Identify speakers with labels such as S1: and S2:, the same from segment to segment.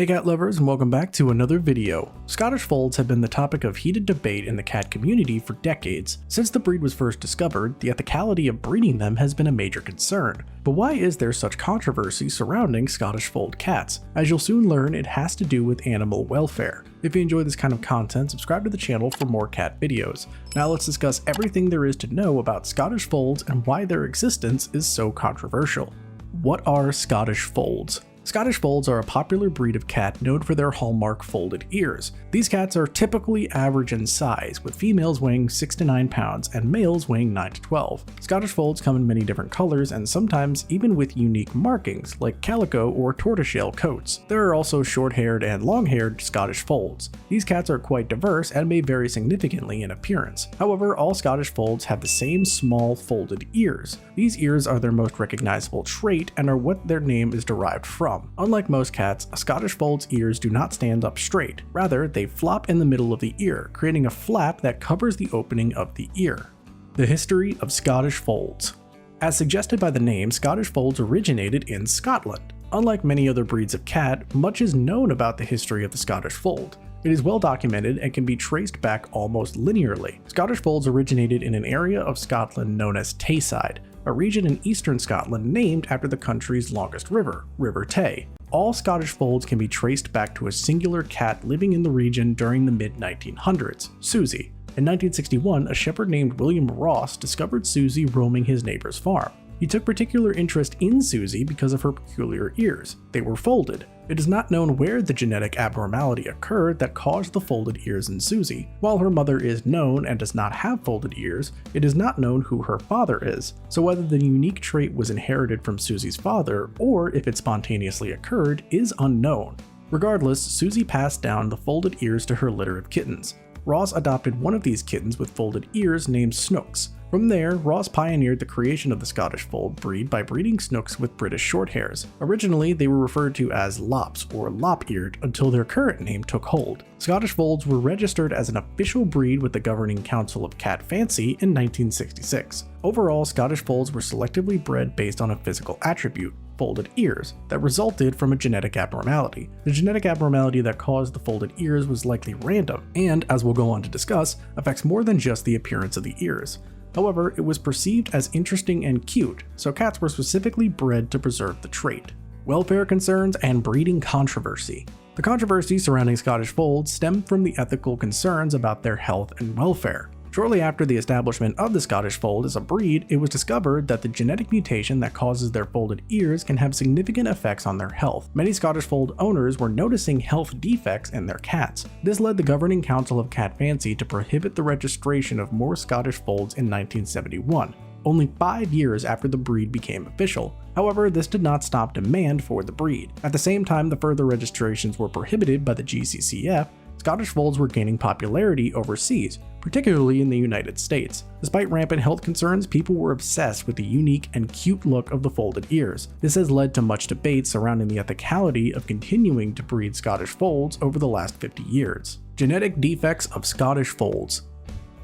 S1: Hey cat lovers, and welcome back to another video. Scottish Folds have been the topic of heated debate in the cat community for decades. Since the breed was first discovered, the ethicality of breeding them has been a major concern. But why is there such controversy surrounding Scottish Fold cats? As you'll soon learn, it has to do with animal welfare. If you enjoy this kind of content, subscribe to the channel for more cat videos. Now let's discuss everything there is to know about Scottish Folds and why their existence is so controversial. What are Scottish Folds? Scottish Folds are a popular breed of cat known for their hallmark folded ears. These cats are typically average in size, with females weighing 6 to 9 pounds and males weighing 9 to 12. Scottish Folds come in many different colors and sometimes even with unique markings like calico or tortoiseshell coats. There are also short-haired and long-haired Scottish Folds. These cats are quite diverse and may vary significantly in appearance. However, all Scottish Folds have the same small folded ears. These ears are their most recognizable trait and are what their name is derived from. Unlike most cats, a Scottish Fold's ears do not stand up straight. Rather, they flop in the middle of the ear, creating a flap that covers the opening of the ear. The history of Scottish Folds. As suggested by the name, Scottish Folds originated in Scotland. Unlike many other breeds of cat, much is known about the history of the Scottish Fold. It is well documented and can be traced back almost linearly. Scottish Folds originated in an area of Scotland known as Tayside, a region in eastern Scotland named after the country's longest river, River Tay. All Scottish Folds can be traced back to a singular cat living in the region during the mid-1900s, Susie. In 1961, a shepherd named William Ross discovered Susie roaming his neighbor's farm. He took particular interest in Susie because of her peculiar ears. They were folded. It is not known where the genetic abnormality occurred that caused the folded ears in Susie. While her mother is known and does not have folded ears, it is not known who her father is, so whether the unique trait was inherited from Susie's father or if it spontaneously occurred is unknown. Regardless, Susie passed down the folded ears to her litter of kittens. Ross adopted one of these kittens with folded ears named Snooks. From there, Ross pioneered the creation of the Scottish Fold breed by breeding Snooks with British Shorthairs. Originally, they were referred to as lops or lop-eared until their current name took hold. Scottish Folds were registered as an official breed with the Governing Council of Cat Fancy in 1966. Overall, Scottish Folds were selectively bred based on a physical attribute, folded ears, that resulted from a genetic abnormality. The genetic abnormality that caused the folded ears was likely random, and, as we'll go on to discuss, affects more than just the appearance of the ears. However, it was perceived as interesting and cute, so cats were specifically bred to preserve the trait. Welfare concerns and breeding controversy. The controversy surrounding Scottish Folds stemmed from the ethical concerns about their health and welfare. Shortly after the establishment of the Scottish Fold as a breed, it was discovered that the genetic mutation that causes their folded ears can have significant effects on their health. Many Scottish Fold owners were noticing health defects in their cats. This led the Governing Council of Cat Fancy to prohibit the registration of more Scottish Folds in 1971, only 5 years after the breed became official. However, this did not stop demand for the breed. At the same time the further registrations were prohibited by the GCCF, Scottish Folds were gaining popularity overseas, particularly in the United States. Despite rampant health concerns, people were obsessed with the unique and cute look of the folded ears. This has led to much debate surrounding the ethicality of continuing to breed Scottish Folds over the last 50 years. Genetic defects of Scottish Folds.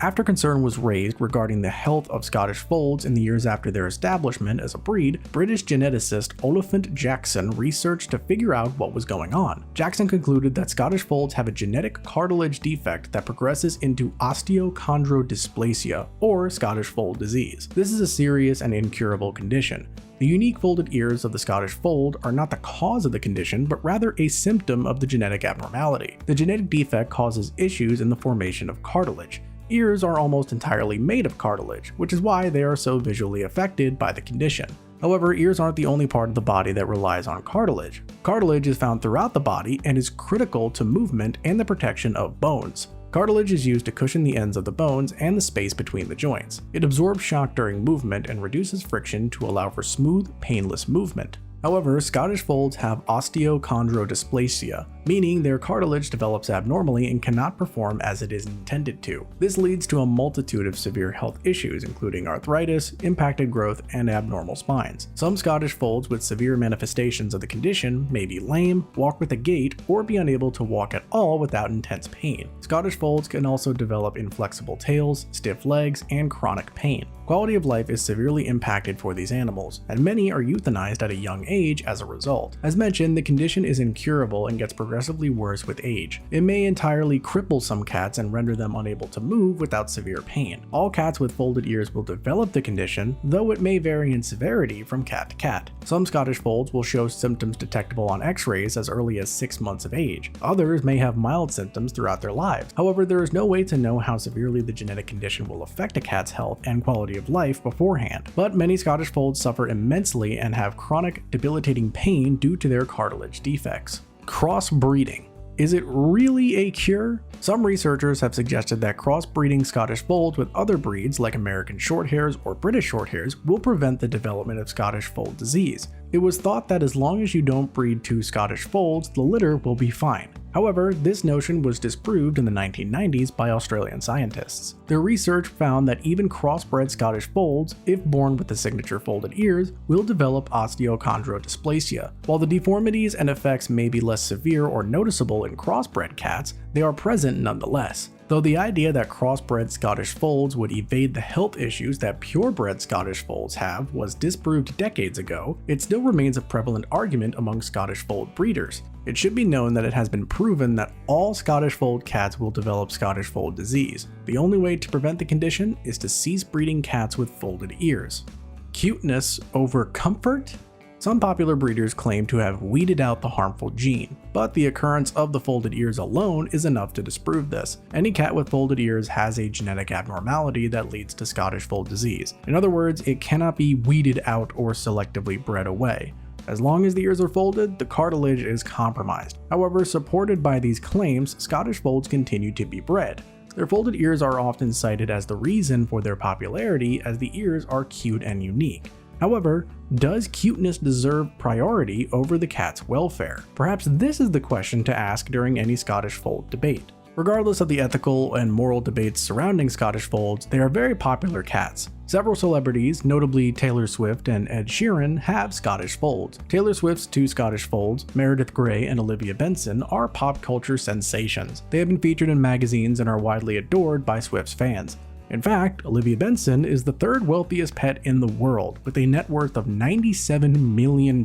S1: After concern was raised regarding the health of Scottish Folds in the years after their establishment as a breed, British geneticist Oliphant Jackson researched to figure out what was going on. Jackson concluded that Scottish Folds have a genetic cartilage defect that progresses into osteochondrodysplasia, or Scottish Fold disease. This is a serious and incurable condition. The unique folded ears of the Scottish Fold are not the cause of the condition, but rather a symptom of the genetic abnormality. The genetic defect causes issues in the formation of cartilage. Ears are almost entirely made of cartilage, which is why they are so visually affected by the condition. However, ears aren't the only part of the body that relies on cartilage. Cartilage is found throughout the body and is critical to movement and the protection of bones. Cartilage is used to cushion the ends of the bones and the space between the joints. It absorbs shock during movement and reduces friction to allow for smooth, painless movement. However, Scottish Folds have osteochondrodysplasia, meaning their cartilage develops abnormally and cannot perform as it is intended to. This leads to a multitude of severe health issues, including arthritis, impacted growth, and abnormal spines. Some Scottish Folds with severe manifestations of the condition may be lame, walk with a gait, or be unable to walk at all without intense pain. Scottish Folds can also develop inflexible tails, stiff legs, and chronic pain. Quality of life is severely impacted for these animals, and many are euthanized at a young age as a result. As mentioned, the condition is incurable and gets progressively worse with age. It may entirely cripple some cats and render them unable to move without severe pain. All cats with folded ears will develop the condition, though it may vary in severity from cat to cat. Some Scottish Folds will show symptoms detectable on x-rays as early as 6 months of age. Others may have mild symptoms throughout their lives. However, there is no way to know how severely the genetic condition will affect a cat's health and quality of life beforehand, but many Scottish Folds suffer immensely and have chronic, debilitating pain due to their cartilage defects. Crossbreeding. Is it really a cure? Some researchers have suggested that crossbreeding Scottish Folds with other breeds like American Shorthairs or British Shorthairs will prevent the development of Scottish Fold disease. It was thought that as long as you don't breed 2 Scottish Folds, the litter will be fine. However, this notion was disproved in the 1990s by Australian scientists. Their research found that even crossbred Scottish Folds, if born with the signature folded ears, will develop osteochondrodysplasia. While the deformities and effects may be less severe or noticeable in crossbred cats, they are present nonetheless. Though the idea that crossbred Scottish Folds would evade the health issues that purebred Scottish Folds have was disproved decades ago, it still remains a prevalent argument among Scottish Fold breeders. It should be known that it has been proven that all Scottish Fold cats will develop Scottish Fold disease. The only way to prevent the condition is to cease breeding cats with folded ears. Cuteness over comfort? Some popular breeders claim to have weeded out the harmful gene, but the occurrence of the folded ears alone is enough to disprove this. Any cat with folded ears has a genetic abnormality that leads to Scottish Fold disease. In other words, it cannot be weeded out or selectively bred away. As long as the ears are folded, the cartilage is compromised. However, supported by these claims, Scottish Folds continue to be bred. Their folded ears are often cited as the reason for their popularity, as the ears are cute and unique. However, does cuteness deserve priority over the cat's welfare? Perhaps this is the question to ask during any Scottish Fold debate. Regardless of the ethical and moral debates surrounding Scottish Folds, they are very popular cats. Several celebrities, notably Taylor Swift and Ed Sheeran, have Scottish Folds. Taylor Swift's 2 Scottish Folds, Meredith Grey and Olivia Benson, are pop culture sensations. They have been featured in magazines and are widely adored by Swift's fans. In fact, Olivia Benson is the 3rd wealthiest pet in the world, with a net worth of $97 million.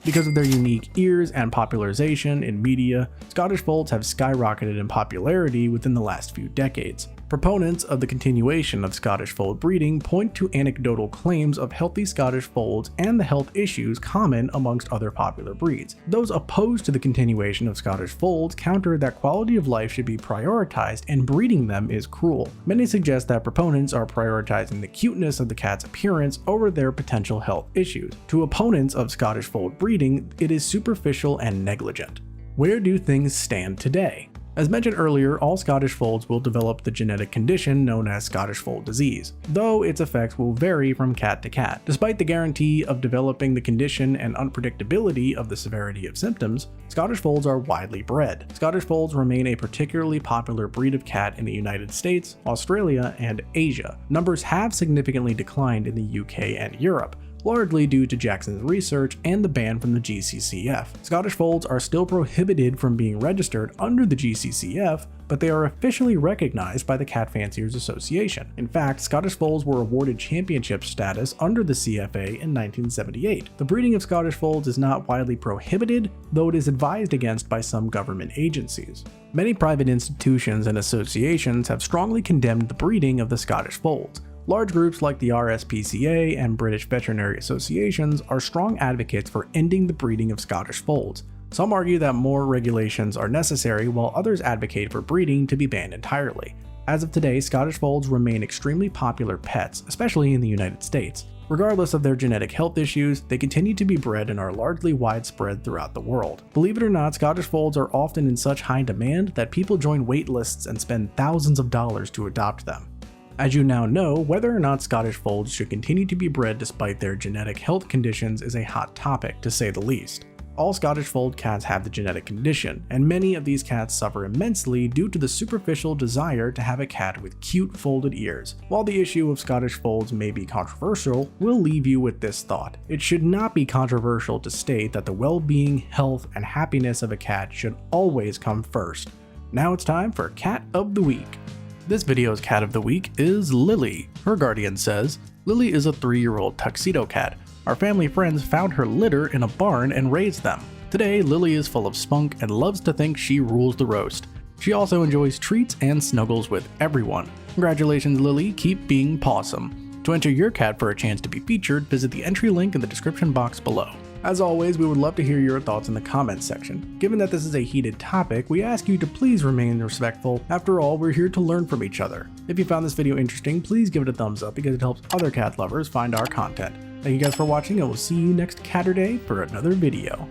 S1: Because of their unique ears and popularization in media, Scottish Folds have skyrocketed in popularity within the last few decades. Proponents of the continuation of Scottish Fold breeding point to anecdotal claims of healthy Scottish Folds and the health issues common amongst other popular breeds. Those opposed to the continuation of Scottish Folds counter that quality of life should be prioritized and breeding them is cruel. Many suggest that proponents are prioritizing the cuteness of the cat's appearance over their potential health issues. To opponents of Scottish Fold breeding, it is superficial and negligent. Where do things stand today? As mentioned earlier, all Scottish Folds will develop the genetic condition known as Scottish Fold disease, though its effects will vary from cat to cat. Despite the guarantee of developing the condition and unpredictability of the severity of symptoms, Scottish Folds are widely bred. Scottish Folds remain a particularly popular breed of cat in the United States, Australia, and Asia. Numbers have significantly declined in the UK and Europe, largely due to Jackson's research and the ban from the GCCF. Scottish Folds are still prohibited from being registered under the GCCF, but they are officially recognized by the Cat Fanciers Association. In fact, Scottish Folds were awarded championship status under the CFA in 1978. The breeding of Scottish Folds is not widely prohibited, though it is advised against by some government agencies. Many private institutions and associations have strongly condemned the breeding of the Scottish Folds. Large groups like the RSPCA and British veterinary associations are strong advocates for ending the breeding of Scottish Folds. Some argue that more regulations are necessary, while others advocate for breeding to be banned entirely. As of today, Scottish Folds remain extremely popular pets, especially in the United States. Regardless of their genetic health issues, they continue to be bred and are largely widespread throughout the world. Believe it or not, Scottish Folds are often in such high demand that people join wait lists and spend thousands of dollars to adopt them. As you now know, whether or not Scottish Folds should continue to be bred despite their genetic health conditions is a hot topic, to say the least. All Scottish Fold cats have the genetic condition, and many of these cats suffer immensely due to the superficial desire to have a cat with cute folded ears. While the issue of Scottish Folds may be controversial, we'll leave you with this thought. It should not be controversial to state that the well-being, health, and happiness of a cat should always come first. Now it's time for Cat of the Week. This video's cat of the week is Lily. Her guardian says, Lily is a 3-year-old tuxedo cat. Our family friends found her litter in a barn and raised them. Today, Lily is full of spunk and loves to think she rules the roast. She also enjoys treats and snuggles with everyone. Congratulations, Lily, keep being pawsome. To enter your cat for a chance to be featured, visit the entry link in the description box below. As always, we would love to hear your thoughts in the comments section. Given that this is a heated topic, we ask you to please remain respectful. After all, we're here to learn from each other. If you found this video interesting, please give it a thumbs up because it helps other cat lovers find our content. Thank you guys for watching, and we'll see you next Catterday for another video.